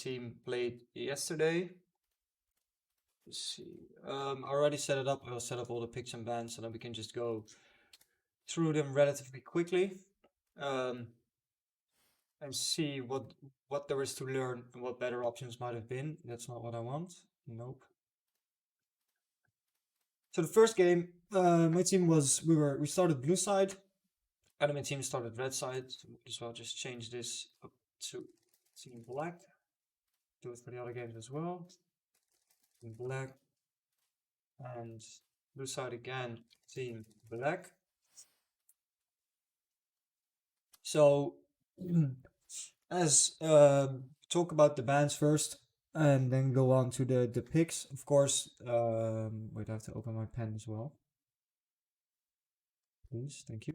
team played yesterday. Let's see. I already set it up. I'll set up all the picks and bans so that we can just go through them relatively quickly. And see what there is to learn and what better options might have been. That's not what I want. Nope. So the first game, my team was we started blue side, and my team started red side. So might as well just change this up to team black. Do it for the other games as well. Team black and blue side again. Team black. So as talk about the bans first, and then go on to the picks. Of course, wait, I have to open my pen as well. Please, thank you.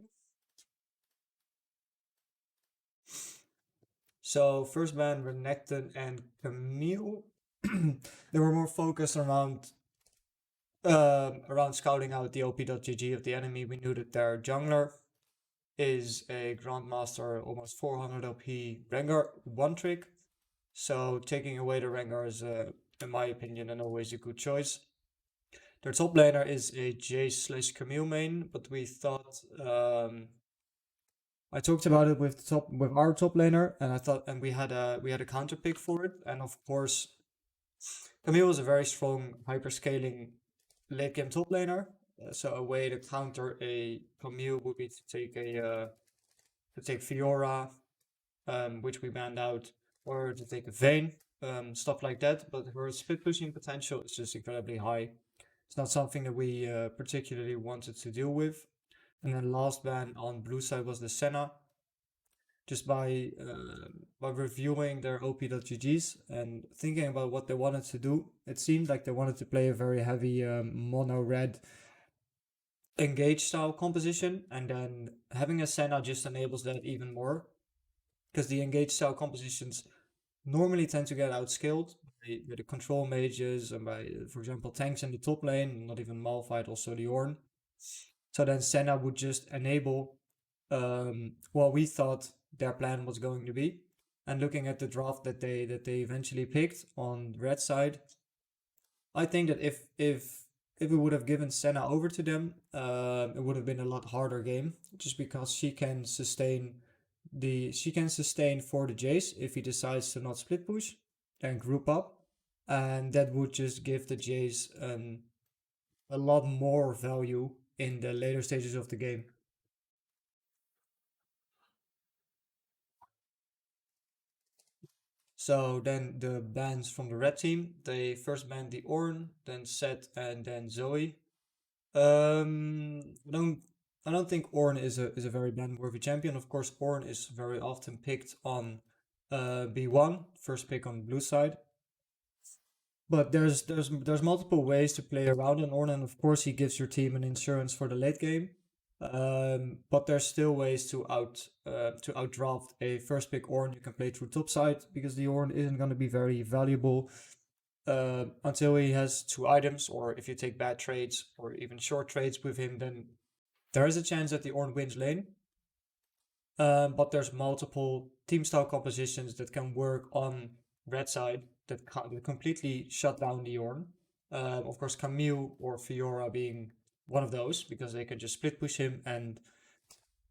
So first ban were Necton and Camille. They were more focused around scouting out the OP.GG of the enemy. We knew that their jungler is a Grandmaster, almost 400 OP Rengar, one trick. So taking away the Rengar is, in my opinion, and always a good choice. Their top laner is a Jace/Camille main, but we thought I talked about it with our top laner, and I thought, and we had a counter pick for it, and of course, Camille is a very strong hyperscaling late game top laner. So a way to counter a Camille would be to take Fiora, which we banned out, or to take a Vayne, stuff like that. But her split pushing potential is just incredibly high. It's not something that we particularly wanted to deal with. And then last ban on blue side was the Senna. Just by reviewing their OP.GGs and thinking about what they wanted to do, it seemed like they wanted to play a very heavy mono red engage style composition, and then having a Senna just enables that even more, because the engage style compositions normally tend to get outskilled by the control mages and by, for example, tanks in the top lane, not even Malphite, also the Ornn. So then Senna would just enable what we thought their plan was going to be. And looking at the draft that they eventually picked on red side, I think that if we would have given Senna over to them, it would have been a lot harder game, just because she can sustain for the Jace if he decides to not split push and group up, and that would just give the Jace a lot more value in the later stages of the game. So then the bans from the red team, they first banned the Ornn, then Sett, and then Zoe. I don't think Ornn is a very ban-worthy champion. Of course, Ornn is very often picked on B1, first pick on the blue side. But there's multiple ways to play around an Ornn, and of course he gives your team an insurance for the late game. But there's still ways to outdraft a first pick Ornn. You can play through top side, because the Ornn isn't going to be very valuable until he has 2 items, or if you take bad trades or even short trades with him, then there is a chance that the Ornn wins lane. But there's multiple team style compositions that can work on red side that completely shut down the Ornn. Of course, Camille or Fiora being one of those, because they can just split push him, and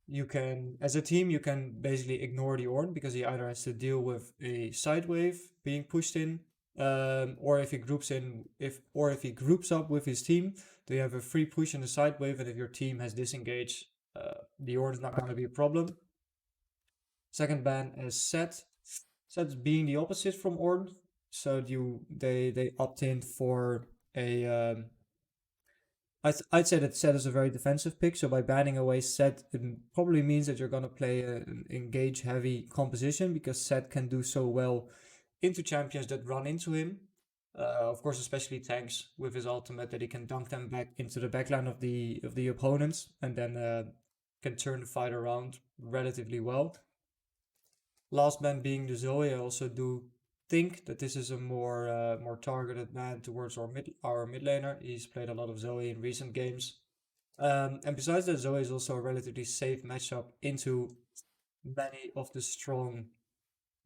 you can, as a team, you can basically ignore the Ornn, because he either has to deal with a side wave being pushed in, or if he groups up with his team, they have a free push in the side wave, and if your team has disengaged, the Ornn is not going to be a problem. Second ban is Sett. Sett being the opposite from Ornn, so they opt in for a I'd say that Sett is a very defensive pick, so by banning away Sett, it probably means that you're going to play an engage heavy composition, because Sett can do so well into champions that run into him. Of course, especially tanks with his ultimate, that he can dunk them back into the backline of the opponents, and then can turn the fight around relatively well. Last ban being the Zoe, I also do think that this is a more targeted ban towards our mid laner. He's played a lot of Zoe in recent games. And besides that, Zoe is also a relatively safe matchup into many of the strong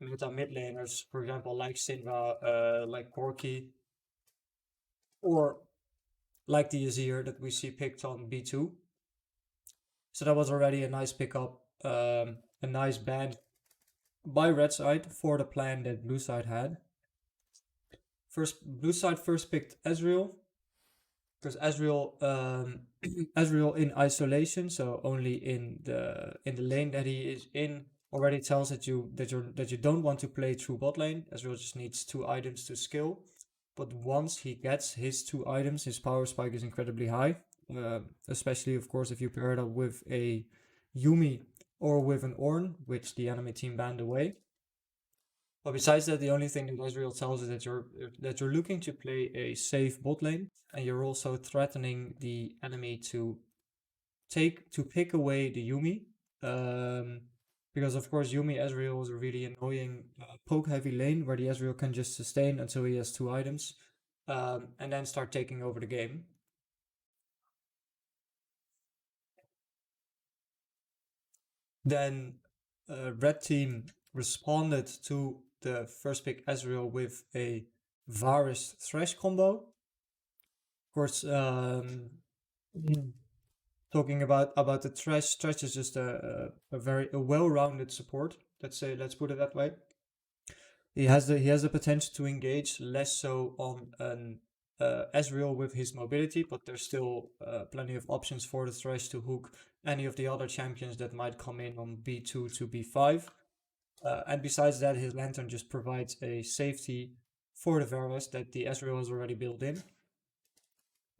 meta mid laners, for example, like Syndra, like Corki, or like the Azir that we see picked on B2. So that was already a nice pickup, a nice ban by red side for the plan that blue side had. Blue side first picked Ezreal, because Ezreal, Ezreal in isolation, so only in the lane that he is in, already tells that you don't want to play through bot lane. Ezreal just needs 2 items to skill, but once he gets his 2 items, his power spike is incredibly high. Especially, of course, if you pair it up with a Yumi or with an Ornn, which the enemy team banned away. But besides that, the only thing that Ezreal tells is that you're looking to play a safe bot lane, and you're also threatening the enemy to pick away the Yumi. Because of course Yumi Ezreal is a really annoying poke heavy lane where the Ezreal can just sustain until he has 2 items, and then start taking over the game. Then red team responded to the first pick Ezreal with a Varus Thresh combo. Of course, talking about the Thresh is just a very well-rounded support. Let's put it that way. He has the potential to engage less so on an Ezreal with his mobility, but there's still plenty of options for the Thresh to hook any of the other champions that might come in on B2 to B5. And besides that, his Lantern just provides a safety for the Varus that the Ezreal has already built in.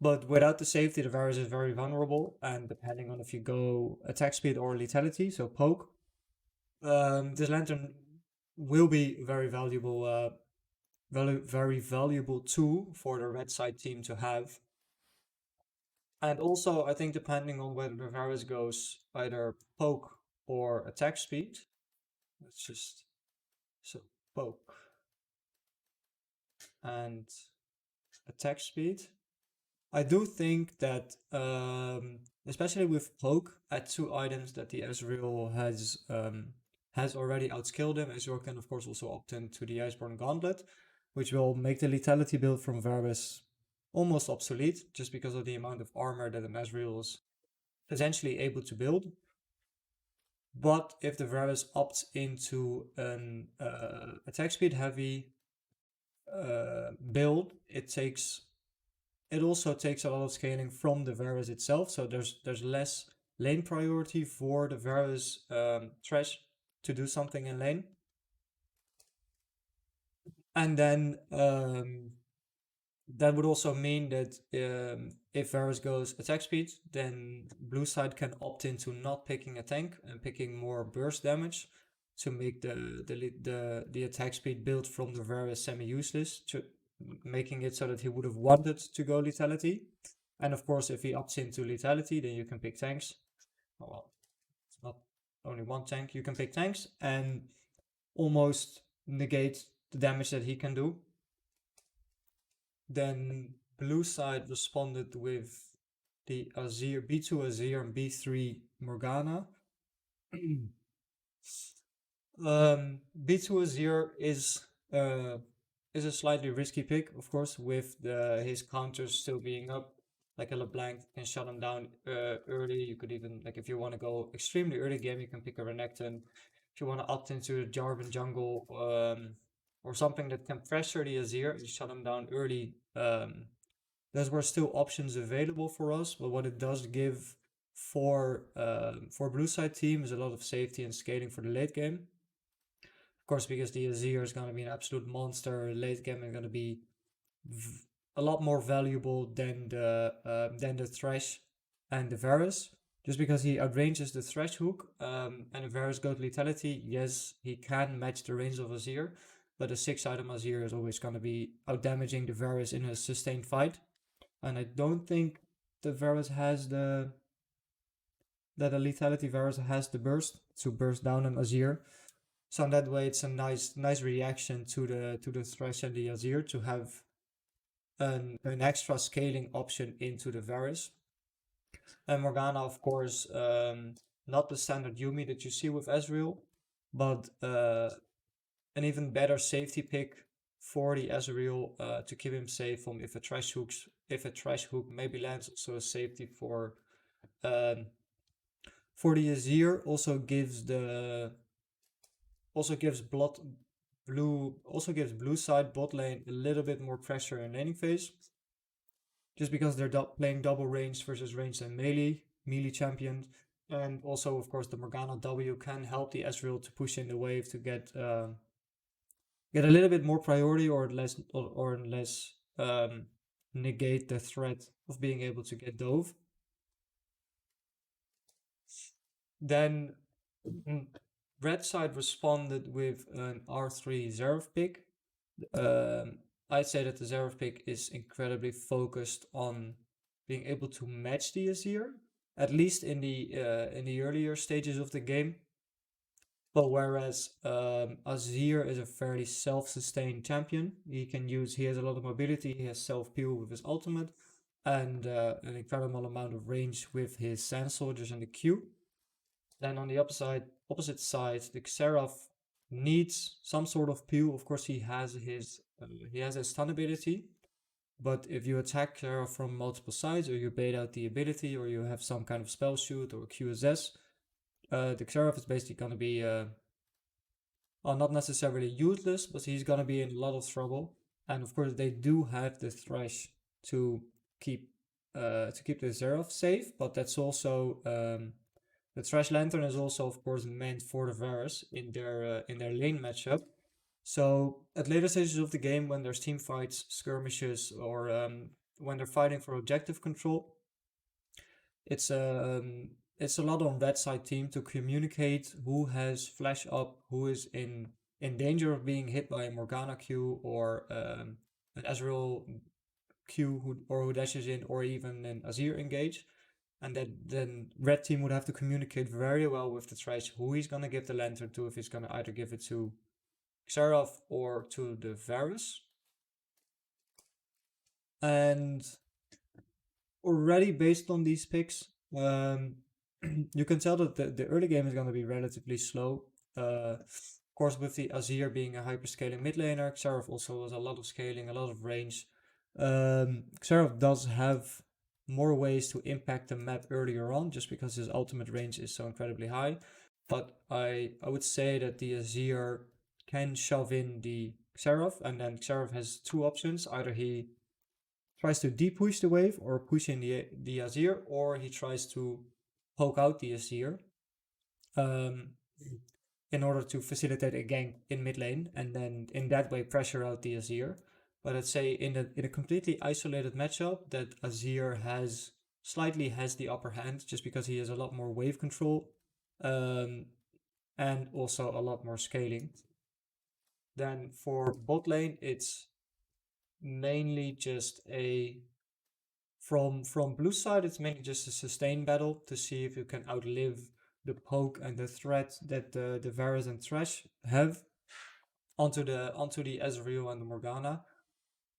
But without the safety, the Varus is very vulnerable, and depending on if you go attack speed or lethality, so poke, this Lantern will be very valuable, very valuable tool for the red side team to have. And also, I think depending on whether the Varus goes either poke or attack speed, let's just so poke and attack speed. I do think that, especially with poke, at 2 items that the Ezreal has already outskilled him. Ezreal can of course also opt into the Iceborne Gauntlet, which will make the lethality build from Varus almost obsolete, just because of the amount of armor that an Ezreal is potentially able to build. But if the Varus opts into an attack speed heavy build, it also takes a lot of scaling from the Varus itself, so there's less lane priority for the Varus Thresh to do something in lane. And then that would also mean that if Varus goes attack speed, then blue side can opt into not picking a tank and picking more burst damage to make the attack speed build from the Varus semi-useless, making it so that he would have wanted to go lethality. And of course, if he opts into lethality, then you can pick tanks. Oh, well, it's not only one tank. You can pick tanks and almost negate the damage that he can do. Then blue side responded with the Azir, B2 Azir and B3 Morgana. B2 Azir is a slightly risky pick, of course, with his counters still being up. Like a LeBlanc can shut him down early. You could even, like, if you want to go extremely early game, you can pick a Renekton. If you want to opt into a Jarvan jungle or something that can pressure the Azir, you shut him down early. Those were still options available for us, but what it does give for blue side team is a lot of safety and scaling for the late game. Of course, because the Azir is going to be an absolute monster late game and going to be a lot more valuable than the Thresh and the Varus. Just because he outranges the Thresh hook and the Varus goes lethality, yes, he can match the range of Azir, but a 6-item Azir is always going to be outdamaging the Varus in a sustained fight. And I don't think the Varus has that a lethality Varus has the burst to burst down an Azir. So in that way, it's a nice reaction to the Thresh and the Azir to have an extra scaling option into the Varus. And Morgana, of course, not the standard Yumi that you see with Ezreal, but an even better safety pick for the Ezreal to keep him safe from if a trash hook maybe lands, also a safety um, for the Azir. Also gives blue side bot lane a little bit more pressure in laning phase, just because they're playing double range versus range and melee champion. And also, of course, the Morgana W can help the Ezreal to push in the wave to get a little bit more priority, or less negate the threat of being able to get dove. Then red side responded with an R3 Xerath pick. I'd say that the Xerath pick is incredibly focused on being able to match the Azir, at least in the earlier stages of the game. But whereas Azir is a fairly self-sustained champion, he has a lot of mobility, he has self-peel with his ultimate, and an incredible amount of range with his Sand Soldiers and the Q. Then on the opposite side, the Xerath needs some sort of peel. Of course, he has his stun ability, but if you attack Xerath from multiple sides, or you bait out the ability, or you have some kind of spell shoot or QSS, the Xerath is basically going to be not necessarily useless, but he's going to be in a lot of trouble. And of course, they do have the Thresh to keep the Xerath safe, but that's also the Thresh Lantern is also, of course, meant for the Varus in their lane matchup. So at later stages of the game, when there's team fights, skirmishes, or when they're fighting for objective control, it's a lot on red side team to communicate who has flash up, who is in danger of being hit by a Morgana Q or an Ezreal Q who dashes in, or even an Azir engage. And then red team would have to communicate very well with the Thresh who he's gonna give the lantern to, if he's gonna either give it to Xerath or to the Varus. And already based on these picks, you can tell that the early game is gonna be relatively slow. Of course, with the Azir being a hyperscaling mid laner, Xerath also has a lot of scaling, a lot of range. Xerath does have more ways to impact the map earlier on, just because his ultimate range is so incredibly high. But I would say that the Azir can shove in the Xerath, and then Xerath has two options. Either he tries to de-push the wave or push in the Azir, or he tries to poke out the Azir in order to facilitate a gank in mid lane, and then in that way pressure out the Azir. But I'd say in a completely isolated matchup, that Azir slightly has the upper hand, just because he has a lot more wave control, and also a lot more scaling. Then for bot lane, it's mainly just from blue side, it's mainly just a sustain battle to see if you can outlive the poke and the threat that the Varus and Thresh have onto the Ezreal and the Morgana.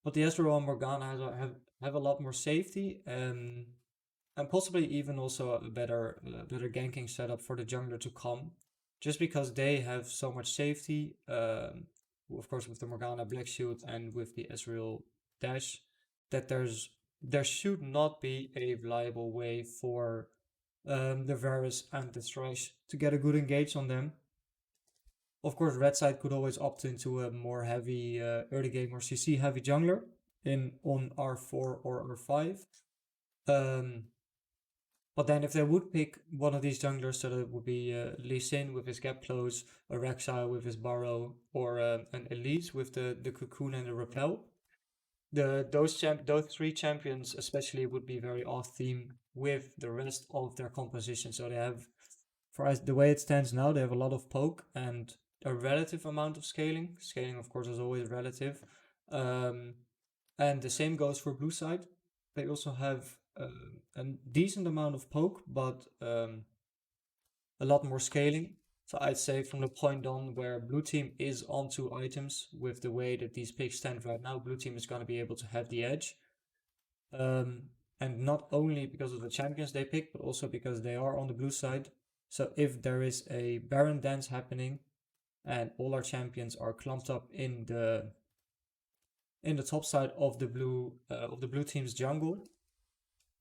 But the Ezreal and Morgana have a lot more safety, and possibly even also a better ganking setup for the jungler to come, just because they have so much safety. Of course, with the Morgana Black Shield and with the Ezreal dash, that there should not be a reliable way for the Varus and the Thresh to get a good engage on them. Of course, red side could always opt into a more heavy early game or CC heavy jungler on R4 or R5. But then if they would pick one of these junglers, so that it would be Lee Sin with his gap close, a Rek'Sai with his Burrow, or an Elise with the Cocoon and the Repel, those three champions especially would be very off theme with the rest of their composition. So they have, for us, the way it stands now, they have a lot of poke and a relative amount of scaling. Scaling, of course, is always relative. And the same goes for blue side. They also have a decent amount of poke, but a lot more scaling. So I'd say from the point on where blue team is onto items, with the way that these picks stand right now, blue team is going to be able to have the edge. And not only because of the champions they pick, but also because they are on the blue side. So if there is a Baron dance happening, and all our champions are clumped up in the top side of the blue team's jungle,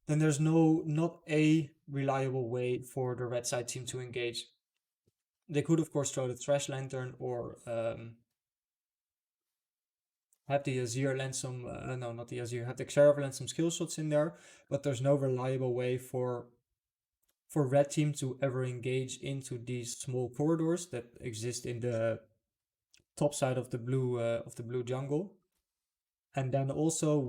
then there's not a reliable way for the red side team to engage. They could of course throw the Thresh Lantern or have the Azir land some no, not the Azir, have the Xerath land some skill shots in there, but there's no reliable way for red team to ever engage into these small corridors that exist in the top side of the blue jungle. And then also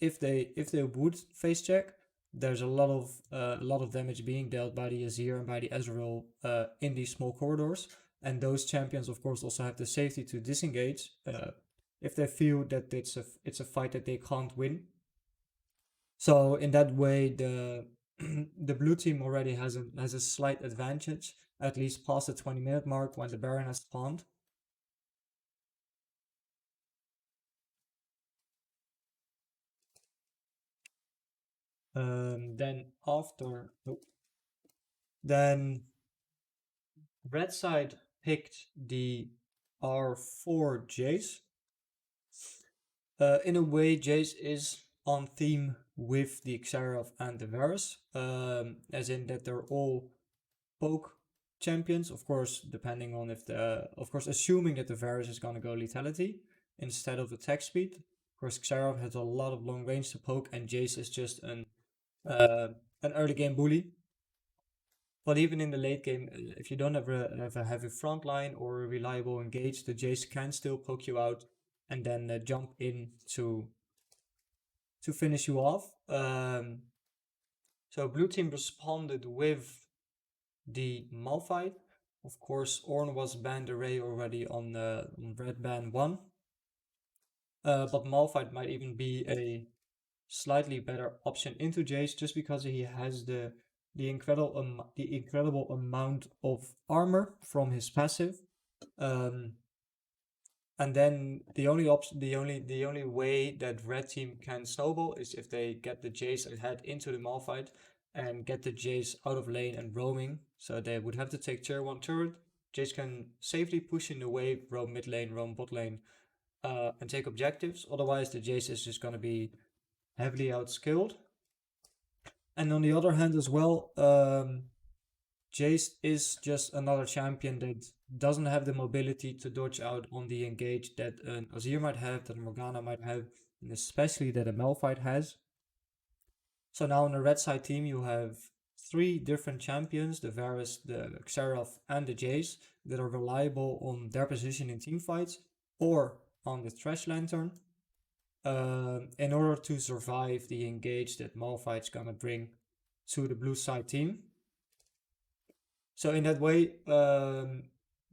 if they would face check, there's a lot of damage being dealt by the Azir and by the Ezreal in these small corridors, and those champions of course also have the safety to disengage if they feel that it's a fight that they can't win. So in that way, the the blue team already has a slight advantage, at least past the 20-minute mark when the Baron has spawned. Then after, then red side picked the R4 Jace. In a way, Jace is on theme with the Xerath and the Varus, as in that they're all poke champions, of course, depending on if of course, assuming that the Varus is gonna go lethality instead of attack speed. Of course, Xerath has a lot of long range to poke, and Jace is just an early game bully. But even in the late game, if you don't have a heavy front line or a reliable engage, the Jace can still poke you out and then jump in to finish you off. So blue team responded with the Malphite. Of course, Ornn was banned array already on red ban 1. But Malphite might even be a slightly better option into Jace just because he has the incredible amount of armor from his passive. And then the only way that red team can snowball is if they get the Jace ahead into the Malphite and get the Jace out of lane and roaming. So they would have to take tier 1 turret. Jace can safely push in the wave, roam mid lane, roam bot lane, and take objectives. Otherwise, the Jace is just going to be heavily outskilled. And on the other hand as well, Jace is just another champion that doesn't have the mobility to dodge out on the engage that an Azir might have, that Morgana might have, and especially that a Malphite has. So now on the red side team, you have 3 different champions, the Varus, the Xerath, and the Jace, that are reliable on their position in team fights or on the Thresh Lantern in order to survive the engage that Malphite's gonna bring to the blue side team. So in that way,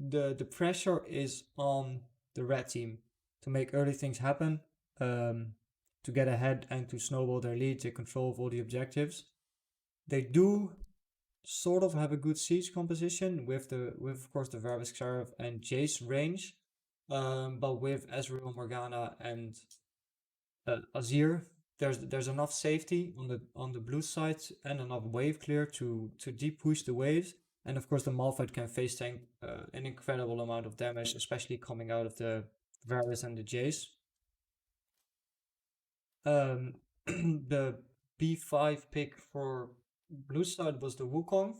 the pressure is on the red team to make early things happen, to get ahead and to snowball their lead, take control of all the objectives. They do sort of have a good siege composition with of course the Varus, Xerath, and Jace range, but with Ezreal, Morgana, and Azir, there's enough safety on the blue side and enough wave clear to deep push the waves. And of course, the Malphite can face tank an incredible amount of damage, especially coming out of the Varus and the Jace. The B5 pick for blue side was the Wukong.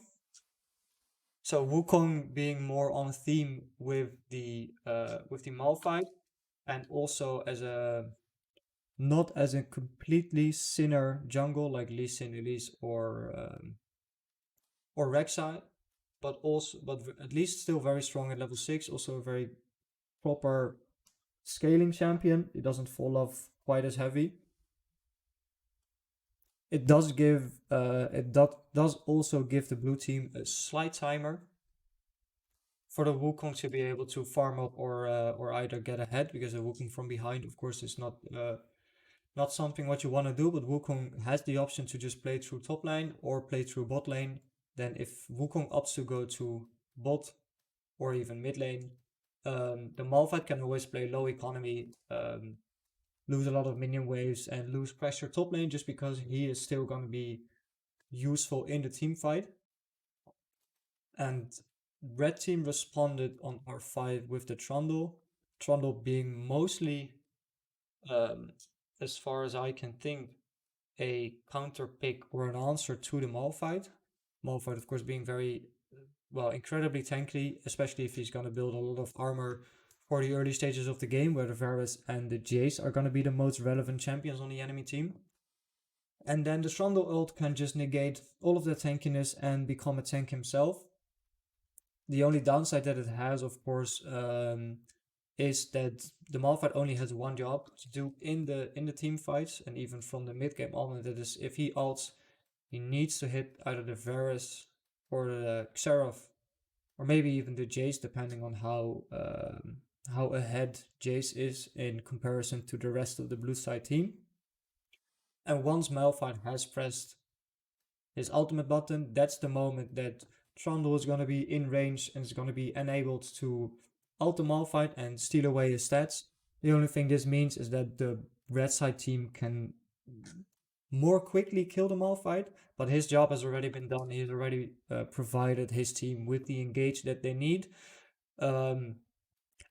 So Wukong being more on theme with the Malphite, and also as a not as a completely sinner jungle like Lee Sin, Elise, or Rek'Sai, but at least still very strong at level 6. Also a very proper scaling champion. It doesn't fall off quite as heavy. It does give does also give the blue team a slight timer for the Wukong to be able to farm up or either get ahead, because the Wukong from behind, of course, is not something what you want to do. But Wukong has the option to just play through top lane or play through bot lane. Then if Wukong opts to go to bot or even mid lane, the Malphite can always play low economy, lose a lot of minion waves and lose pressure top lane, just because he is still going to be useful in the team fight. And red team responded on R5 with the Trundle. Trundle being mostly, um, as far as I can think, a counter pick or an answer to the Malphite. Malphite, of course, being very, well, incredibly tanky, especially if he's going to build a lot of armor for the early stages of the game, where the Varus and the Jace are going to be the most relevant champions on the enemy team. And then the Trundle ult can just negate all of that tankiness and become a tank himself. The only downside that it has, of course, is that the Malphite only has one job to do in the team fights, and even from the mid game on. That is, if he ults, he needs to hit either the Varus or the Xerath, or maybe even the Jace, depending on how ahead Jace is in comparison to the rest of the blue side team. And once Malphite has pressed his ultimate button, that's the moment that Trundle is going to be in range and is going to be enabled to ult the Malphite and steal away his stats. The only thing this means is that the red side team can more quickly kill the Malphite, but his job has already been done. He's already provided his team with the engage that they need.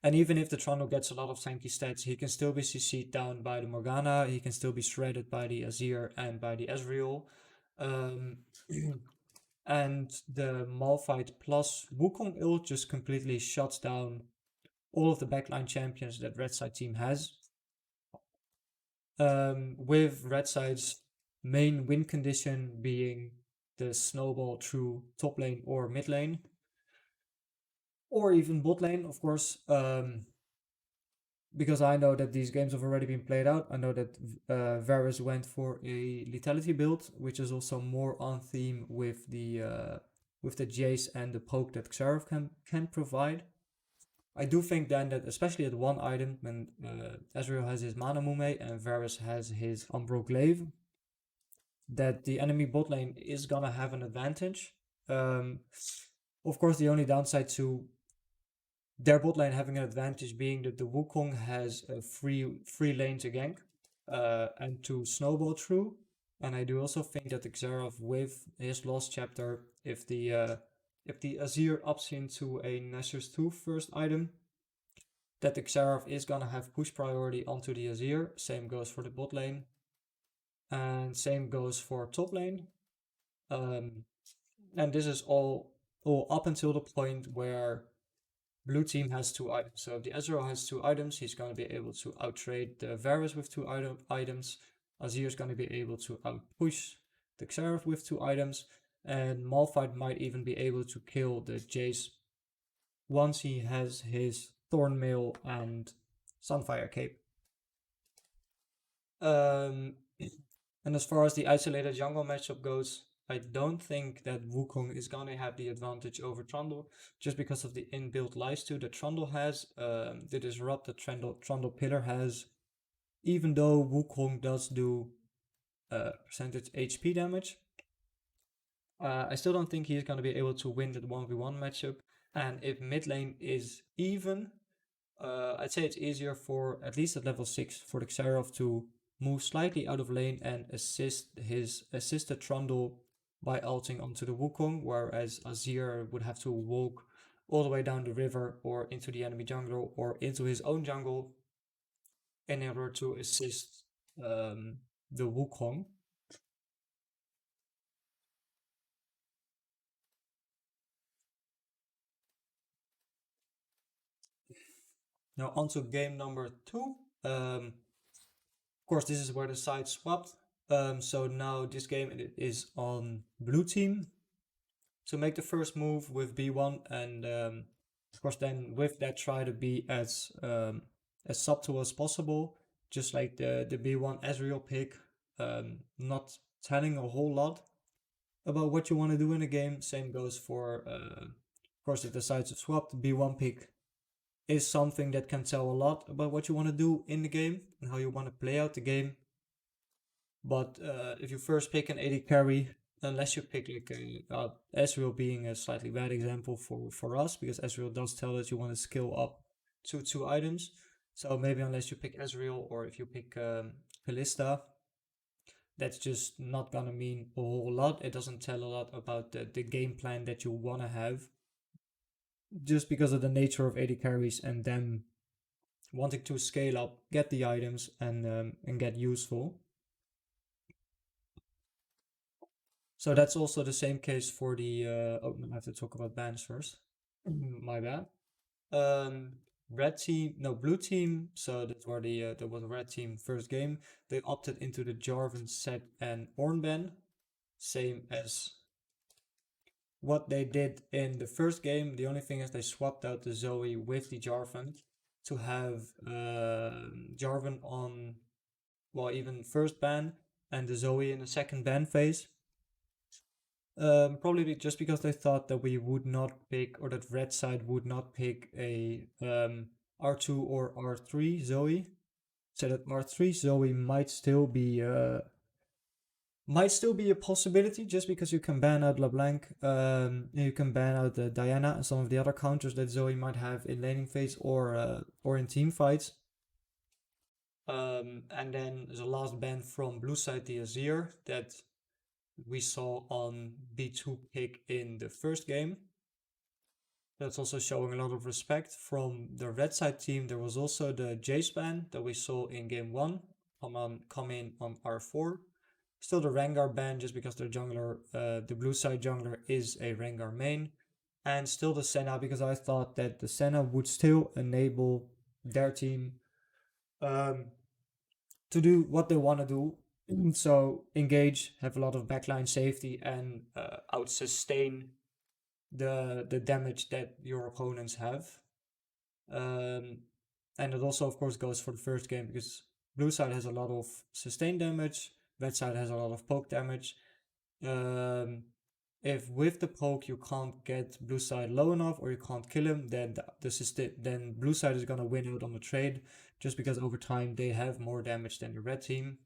And even if the Trundle gets a lot of tanky stats, he can still be CC'd down by the Morgana, he can still be shredded by the Azir and by the Ezreal. And the Malphite plus Wukong ult just completely shuts down all of the backline champions that red side team has. With red side's main win condition being the snowball through top lane or mid lane, or even bot lane, of course. Because I know that these games have already been played out. I know that Varus went for a lethality build, which is also more on theme with the Jace and the poke that Xerath can provide. I do think then that, especially at one item, when Ezreal has his Mana Mume and Varus has his Umbral Glaive, that the enemy bot lane is gonna have an advantage. Of course, the only downside to their bot lane having an advantage being that the Wukong has a free lane to gank and to snowball through. And I do also think that the Xerath with his Lost Chapter, if the Azir ups into a Nashor's Tooth first item, that the Xerath is gonna have push priority onto the Azir. Same goes for the bot lane. And same goes for top lane. And this is all up until the point where blue team has two items. So if the Ezreal has two items, he's going to be able to outtrade the Varus with two items. Azir is going to be able to outpush the Xerath with two items. And Malphite might even be able to kill the Jace once he has his Thornmail and Sunfire Cape. And as far as the isolated jungle matchup goes, I don't think that Wukong is gonna have the advantage over Trundle, just because of the inbuilt lifesteal that Trundle has, the disrupt that Trundle Pillar has. Even though Wukong does do percentage HP damage, I still don't think he's gonna be able to win that 1v1 matchup. And if mid lane is even, I'd say it's easier for, at least at level 6, for the Xerath to move slightly out of lane and assist the Trundle by ulting onto the Wukong, whereas Azir would have to walk all the way down the river or into the enemy jungle or into his own jungle in order to assist the Wukong. Now onto game number 2. Of course, this is where the sides swapped. So now this game it is on blue team to make the first move with B1, and of course then with that try to be as subtle as possible, just like the B1 Ezreal pick, not telling a whole lot about what you want to do in the game. Same goes for of course if the sides have swapped, the B1 pick is something that can tell a lot about what you want to do in the game and how you want to play out the game. But if you first pick an AD carry, unless you pick like Ezreal being a slightly bad example for us, because Ezreal does tell that you want to skill up to 2 items. So maybe unless you pick Ezreal, or if you pick Kalista, that's just not gonna mean a whole lot. It doesn't tell a lot about the game plan that you wanna have. just because of the nature of AD carries and them wanting to scale up, get the items, and get useful. So that's also the same case for the. Oh, no, I have to talk about bans first. My bad. Um, red team, no, blue team. So that's where that was red team first game. They opted into the Jarvan set and Ornn ban, same as what they did in the first game. The only thing is they swapped out the Zoe with the Jarvan to have Jarvan on, well, even first ban and the Zoe in the second ban phase. Probably just because they thought that we would not pick, or that red side would not pick a R2 or R3 Zoe. So that R3 Zoe might still be a possibility, just because you can ban out LeBlanc, you can ban out Diana and some of the other counters that Zoe might have in laning phase or in team fights. And then the last ban from blue side, the Azir, that we saw on B2 pick in the first game. That's also showing a lot of respect. From the red side team, there was also the Jace ban that we saw in game 1 come in on R4. Still the Rengar ban, just because their jungler, the blue side jungler is a Rengar main. And still the Senna, because I thought that the Senna would still enable their team to do what they want to do. So engage, have a lot of backline safety, and out sustain the damage that your opponents have. And it also, of course, goes for the first game, because blue side has a lot of sustain damage, red side has a lot of poke damage. If with the poke you can't get blue side low enough, or you can't kill him, then then blue side is gonna win out on the trade, just because over time they have more damage than the red team.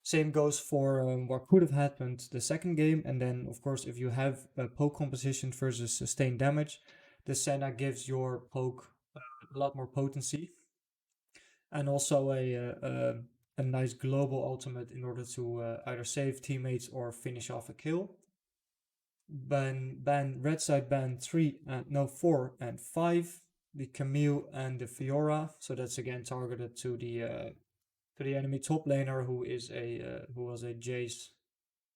Same goes for what could have happened the second game, and then of course if you have a poke composition versus sustained damage, the Senna gives your poke a lot more potency, and also a nice global ultimate in order to either save teammates or finish off a kill. Ban red side ban 4 and 5, the Camille and the Fiora. So that's again targeted to the enemy top laner, who was a Jace,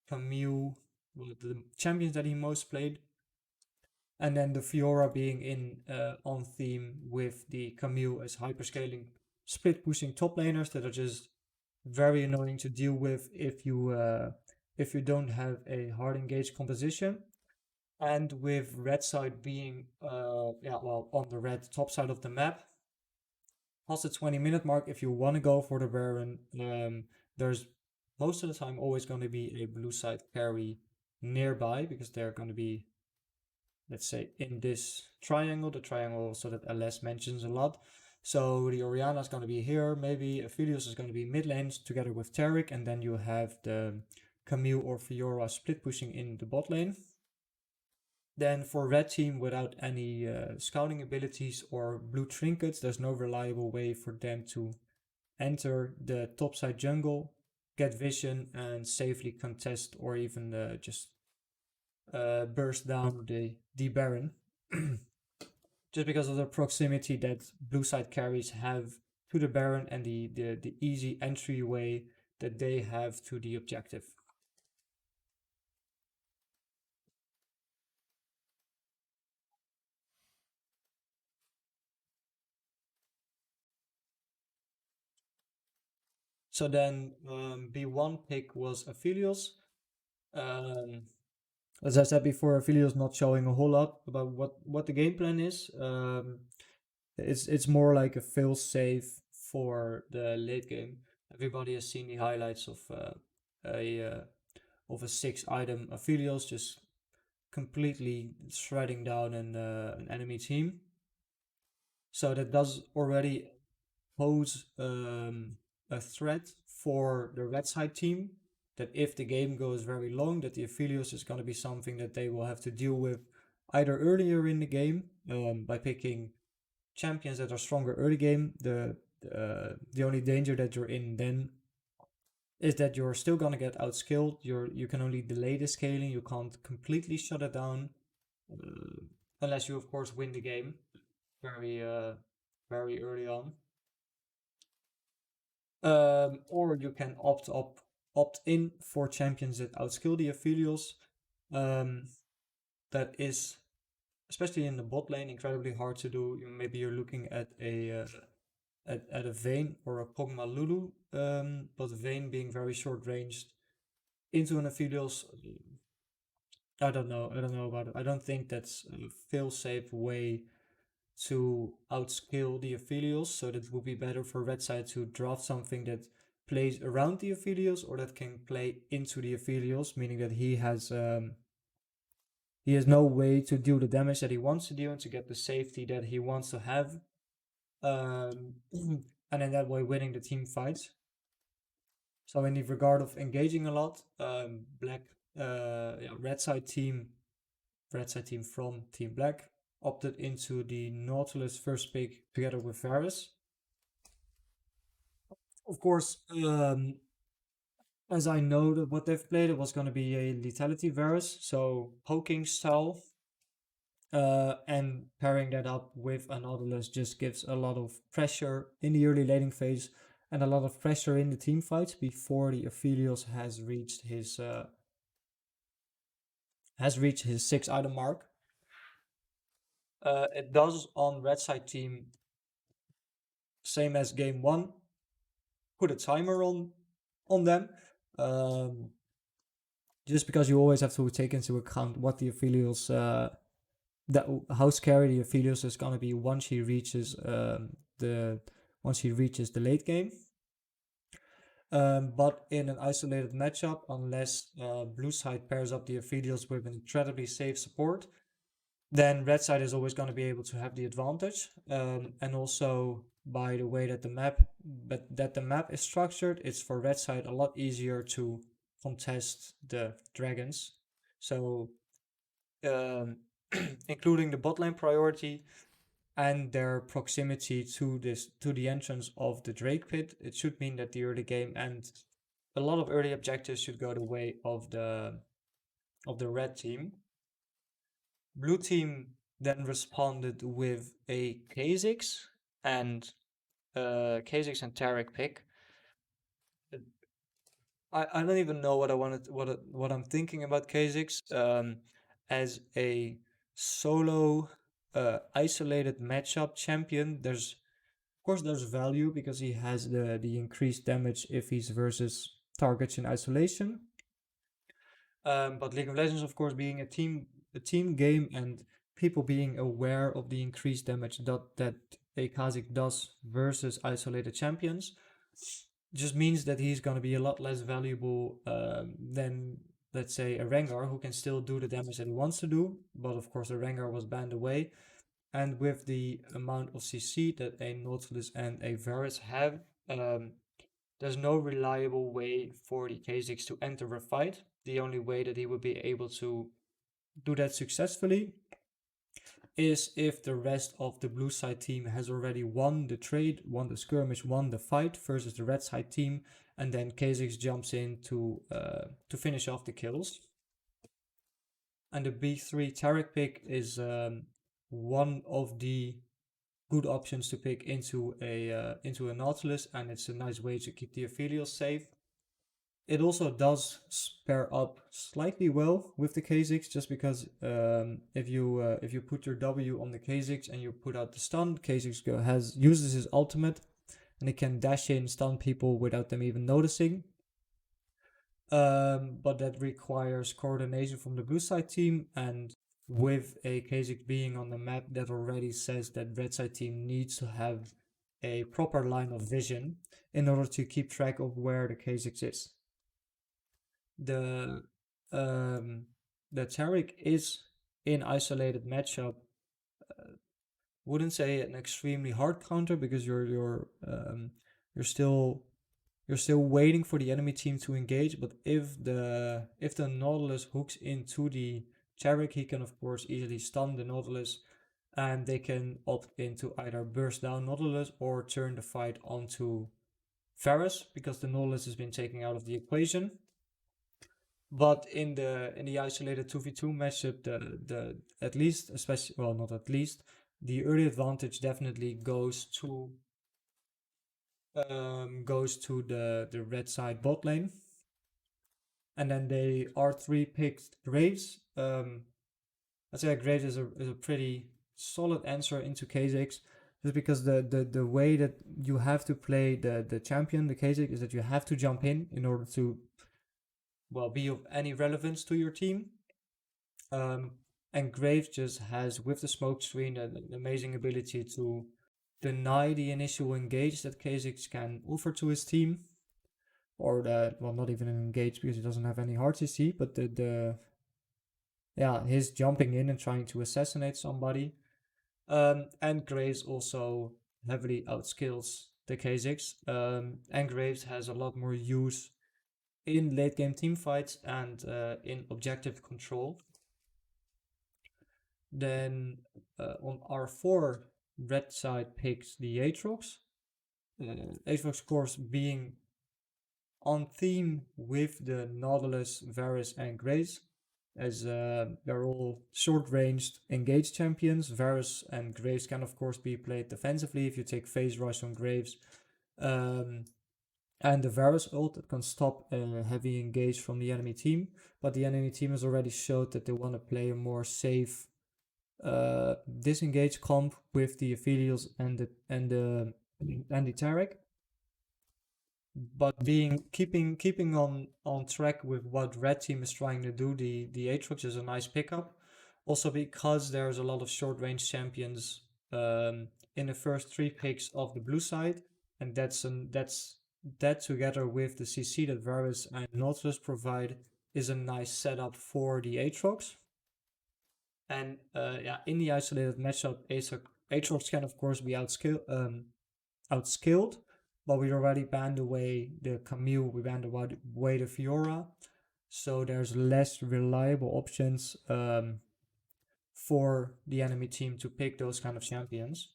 Camille, the champions that he most played. And then the Fiora being in on theme with the Camille as hyperscaling, split pushing top laners that are just very annoying to deal with if you don't have a hard engaged composition. And with red side being on the red top side of the map, past the 20-minute mark, if you want to go for the Baron, there's most of the time always going to be a blue side carry nearby, because they're going to be, let's say, in this triangle, the triangle so that LS mentions a lot. So the Orianna is going to be here, maybe Aphelios is going to be mid lanes together with Taric, and then you have the Camille or Fiora split pushing in the bot lane. Then for red team, without any scouting abilities or blue trinkets, there's no reliable way for them to enter the topside jungle, get vision, and safely contest, or even just burst down the Baron. Just because of the proximity that blue side carries have to the Baron, and the easy entryway that they have to the objective. So then B1 pick was Aphelios. As I said before, Aphelios not showing a whole lot about what the game plan is. It's more like a fail safe for the late game. Everybody has seen the highlights of a 6-item Aphelios just completely shredding down an enemy team. So that does already pose a threat for the red side team, that if the game goes very long, that the Aphelios is going to be something that they will have to deal with either earlier in the game by picking champions that are stronger early game. The only danger that you're in then is that you're still going to get outskilled. You can only delay the scaling, you can't completely shut it down. unless you of course win the game very early on. Or you can opt in for champions that outskill the Aphelios. That is, especially in the bot lane, incredibly hard to do. Maybe you're looking at a Vayne or a Kog'Maw Lulu, but Vayne being very short ranged into an Aphelios. I don't know about it. I don't think that's a fail-safe way to outskill the Aphelios, so that would be better for red side to draft something that plays around the Aphelios or that can play into the Aphelios, meaning that he has no way to do the damage that he wants to do and to get the safety that he wants to have, and in that way winning the team fights. So in the regard of engaging a lot, red side team from Team Black opted into the Nautilus first pick together with Varus. Of course, as I know that what they've played, it was going to be a Lethality Varus, so poking style. And pairing that up with a Nautilus just gives a lot of pressure in the early laning phase and a lot of pressure in the team fights before the Aphelios has reached his 6 item mark. It does on red side team, same as game 1, put a timer on them. Just because you always have to take into account what the Aphelios, how scary the Aphelios is gonna be once he reaches the late game. But in an isolated matchup, unless blue side pairs up the Aphelios with an incredibly safe support, then red side is always going to be able to have the advantage. And also, by the way that the map is structured, it's for red side a lot easier to contest the dragons. So, including the bot lane priority and their proximity to the entrance of the Drake pit, it should mean that the early game and a lot of early objectives should go the way of the red team. Blue team then responded with a Kha'Zix and Taric pick. I don't even know what I'm thinking about Kha'Zix as a solo isolated matchup champion. Of course there's value because he has the increased damage if he's versus targets in isolation. But League of Legends, of course, being a team game and people being aware of the increased damage that a Kha'Zix does versus isolated champions, just means that he's going to be a lot less valuable than, let's say, a Rengar, who can still do the damage that he wants to do. But of course, a Rengar was banned away. And with the amount of CC that a Nautilus and a Varus have, there's no reliable way for the Kha'Zix to enter a fight. The only way that he would be able to do that successfully is if the rest of the blue side team has already won the trade, won the skirmish, won the fight versus the red side team, and then Kha'Zix jumps in to finish off the kills. And the B3 Taric pick is one of the good options to pick into a Nautilus, and it's a nice way to keep the Aphelios safe. It also does pair up slightly well with the Kha'Zix, just because if you put your W on the Kha'Zix and you put out the stun, Kha'Zix uses his ultimate, and he can dash in, stun people without them even noticing. But that requires coordination from the blue side team, and with a Kha'Zix being on the map, that already says that red side team needs to have a proper line of vision in order to keep track of where the Kha'Zix is. The Taric is in isolated matchup. Wouldn't say an extremely hard counter because you're still waiting for the enemy team to engage. But if the Nautilus hooks into the Taric, he can of course easily stun the Nautilus, and they can opt into either burst down Nautilus or turn the fight onto Varus because the Nautilus has been taken out of the equation. But in the isolated 2v2 matchup, the at least, especially, well, not at least, the early advantage definitely goes to the red side bot lane. And then they R3 picked Graves. I'd say Graves is a pretty solid answer into Kha'Zix, just because the way that you have to play the champion, the Kha'Zix, is that you have to jump in order to, well, be of any relevance to your team. And Graves just has, with the smoke screen, an amazing ability to deny the initial engage that Kha'Zix can offer to his team. Or well, not even an engage because he doesn't have any hard CC, but his jumping in and trying to assassinate somebody. And Graves also heavily outskills the Kha'Zix. And Graves has a lot more use in late game team fights and in objective control. Then on R4, red side picks the Aatrox. Aatrox, of course, being on theme with the Nautilus, Varus, and Graves, as they're all short-ranged engaged champions. Varus and Graves can, of course, be played defensively if you take phase rush on Graves. And the Varus ult that can stop a heavy engage from the enemy team, but the enemy team has already showed that they want to play a more safe disengage comp with the Aphelios and the Taric. But keeping on track with what red team is trying to do, the Aatrox is a nice pickup. Also because there's a lot of short range champions in the first 3 picks of the blue side, and that together with the CC that Varus and Nautilus provide is a nice setup for the Aatrox. And in the isolated matchup, Aatrox can of course be outskilled, but we already banned away the Camille, we banned away the Fiora, so there's less reliable options for the enemy team to pick those kind of champions.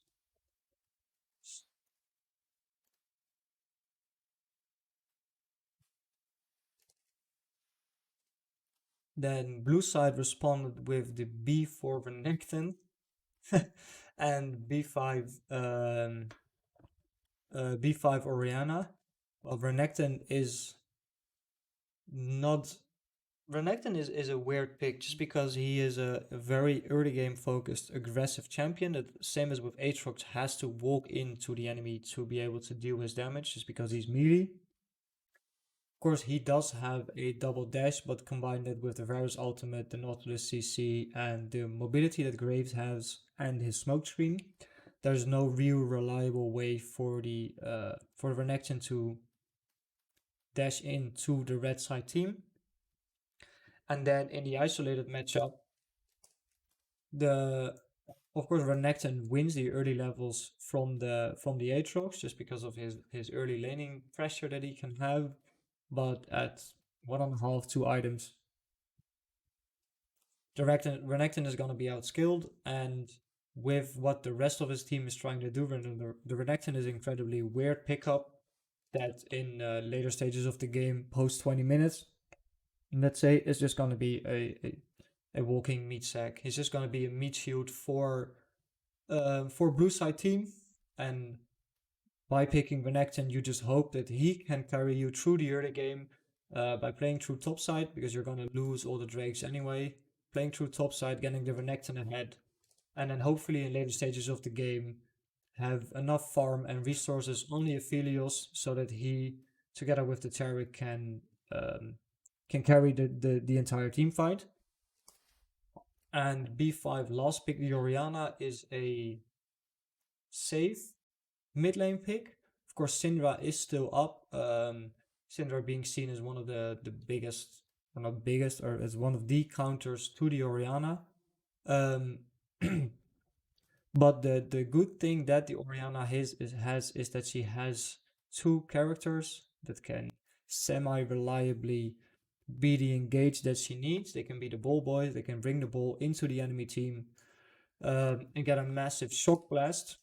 Then blue side responded with the B4 Renekton and B5 Orianna. Well, Renekton is a weird pick just because he is a very early game focused aggressive champion that, same as with Aatrox, has to walk into the enemy to be able to deal his damage just because he's melee. Of course, he does have a double dash, but combined it with the Varus ultimate, the Nautilus CC, and the mobility that Graves has, and his smoke screen, there's no real reliable way for the Renekton to dash into the red side team. And then in the isolated matchup, of course Renekton wins the early levels from the Aatrox just because of his early laning pressure that he can have. But at 1.5, 2 items, the Renekton is going to be outskilled, and with what the rest of his team is trying to do, the Renekton is incredibly weird pickup that in later stages of the game, post 20 minutes, let's say, is just going to be a walking meat sack. He's just going to be a meat shield for blue side team, and by picking Renekton, you just hope that he can carry you through the early game by playing through top side, because you're going to lose all the Drakes anyway. Playing through top side, getting the Renekton ahead, and then hopefully in later stages of the game have enough farm and resources on the Aphelios so that he, together with the Taric, can carry the entire team fight. And B5 last pick, the Orianna, is a safe mid lane pick. Of course, Syndra is still up. Syndra being seen as one of the biggest, or not biggest, or as one of the counters to the Orianna. But the good thing that the Orianna has is that she has 2 characters that can semi-reliably be the engage that she needs. They can be the ball boys, they can bring the ball into the enemy team and get a massive shock blast.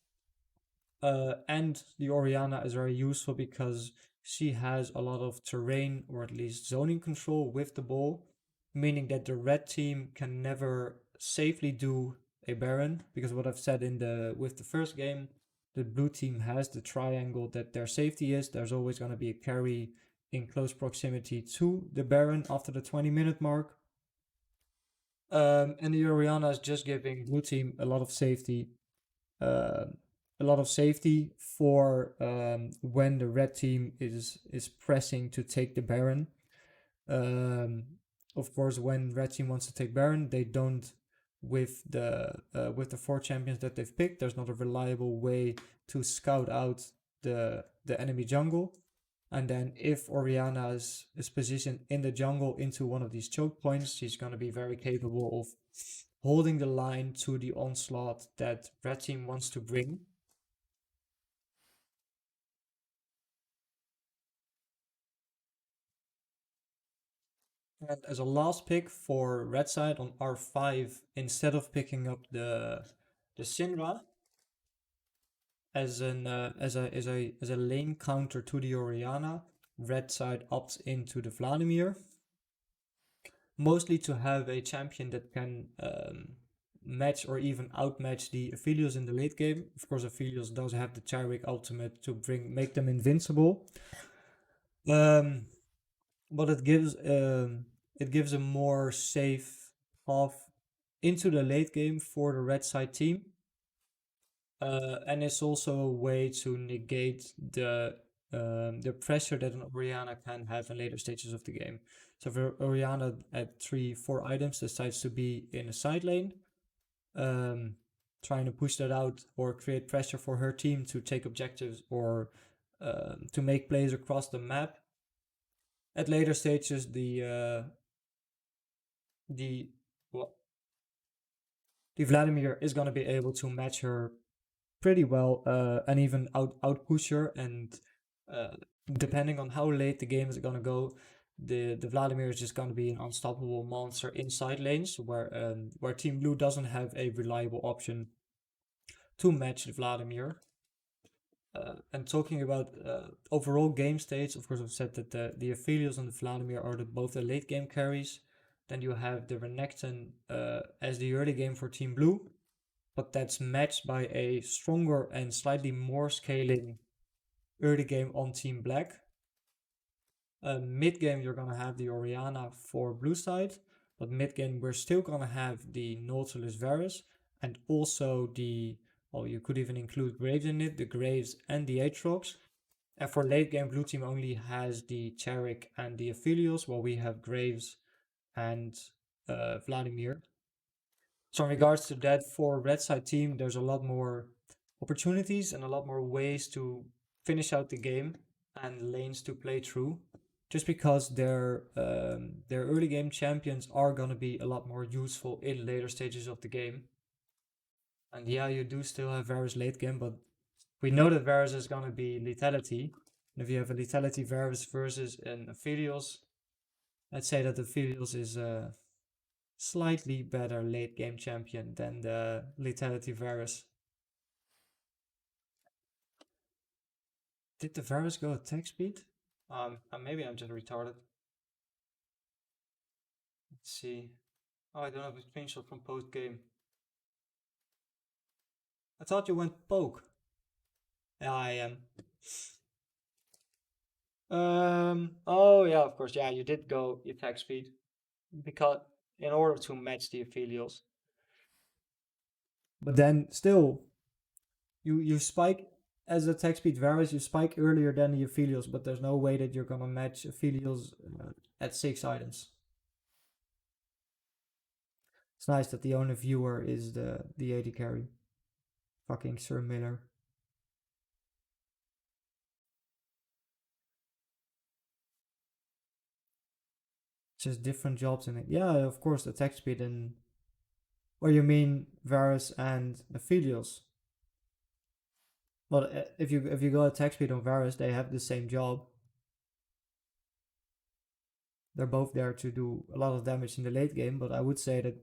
And the Orianna is very useful because she has a lot of terrain or at least zoning control with the ball, meaning that the red team can never safely do a Baron, because what I've said in the with the first game, the blue team has the triangle that their safety is. There's always going to be a carry in close proximity to the Baron after the 20-minute mark. And the Oriana is just giving blue team a lot of safety. A lot of safety for when the red team is pressing to take the Baron. Of course, when red team wants to take Baron, they don't with the 4 champions that they've picked. There's not a reliable way to scout out the enemy jungle. And then if Oriana is positioned in the jungle into one of these choke points, she's going to be very capable of holding the line to the onslaught that red team wants to bring. And as a last pick for red side on R5, instead of picking up the Syndra as an as a lane counter to the Oriana, red side opts into the Vladimir, mostly to have a champion that can match or even outmatch the Aphelios in the late game. Of course, Aphelios does have the Charic ultimate to make them invincible. But it gives a more safe off into the late game for the red side team. And it's also a way to negate the pressure that an Oriana can have in later stages of the game. So if Oriana at 3-4 items decides to be in a side lane, trying to push that out or create pressure for her team to take objectives or to make plays across the map. At later stages, the well, the Vladimir is going to be able to match her pretty well and even out push her. And depending on how late the game is going to go, the Vladimir is just going to be an unstoppable monster inside lanes where Team Blue doesn't have a reliable option to match the Vladimir. And talking about overall game states, of course, I've said that the Aphelios and the Vladimir are both the late game carries. Then you have the Renekton as the early game for Team Blue, but that's matched by a stronger and slightly more scaling early game on Team Black. Mid game, you're going to have the Oriana for blue side, but mid game, we're still going to have the Nautilus Varus and also well, you could even include Graves in it, the Graves and the Aatrox. And for late game, blue team only has the Charic and the Aphelios, while we have Graves and Vladimir. So in regards to that, for red side team, there's a lot more opportunities and a lot more ways to finish out the game and lanes to play through, just because their early game champions are going to be a lot more useful in later stages of the game. And yeah, you do still have Varus late game, but we know that Varus is going to be lethality. And if you have a lethality Varus versus an Aphelios, I'd say that Aphelios is a slightly better late game champion than the lethality Varus. Did the Varus go attack speed? Maybe I'm just retarded. Let's see. Oh, I don't have a screenshot from post game. I thought you went poke. Yeah, I am. Oh yeah, of course. Yeah, you did go attack speed because in order to match the Aphelios. But then still, you spike as attack speed Varus, you spike earlier than the Aphelios, but there's no way that you're gonna match Aphelios at 6 items. It's nice that the only viewer is the AD carry. Fucking Sir Miller. Just different jobs in it. Yeah, of course, attack speed and. Or you mean Varus and Aphelios? Well, if you go attack speed on Varus, they have the same job. They're both there to do a lot of damage in the late game, but I would say that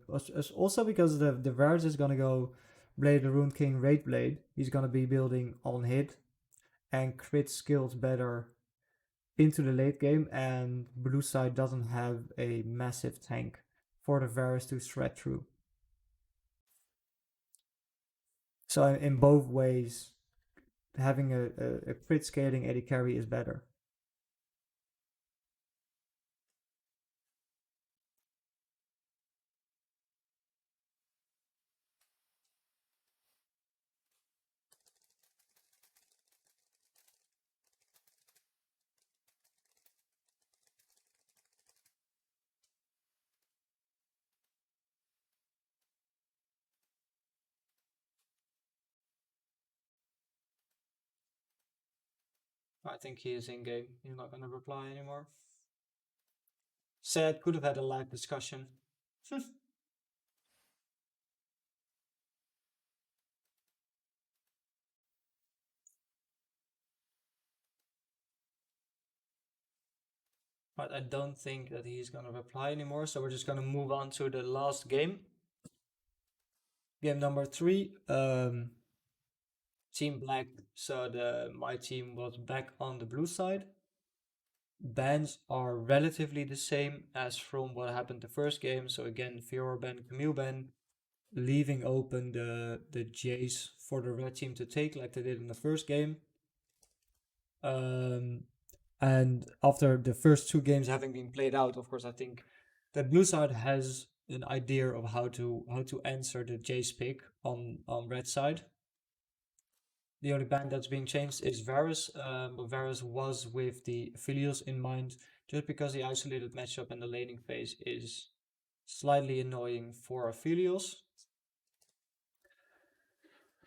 also because the Varus is gonna go Blade the Rune King Raid Blade, he's gonna be building on hit and crit skills better into the late game, and blue side doesn't have a massive tank for the Varus to shred through. So in both ways, having a crit scaling AD carry is better. I think he is in game. He's not going to reply anymore. Said could have had a live discussion. But I don't think that he's going to reply anymore. So we're just going to move on to the last game. Game number 3. Team Black. So my team was back on the blue side. Bans are relatively the same as from what happened the first game. So again, Fiora ban, Camille ban, leaving open the Jace for the red team to take like they did in the first game. And after the first 2 games having been played out, of course, I think that blue side has an idea of how to answer the Jace pick on red side. The only ban that's being changed is Varus, but Varus was with the Aphelios in mind, just because the isolated matchup and the laning phase is slightly annoying for Aphelios.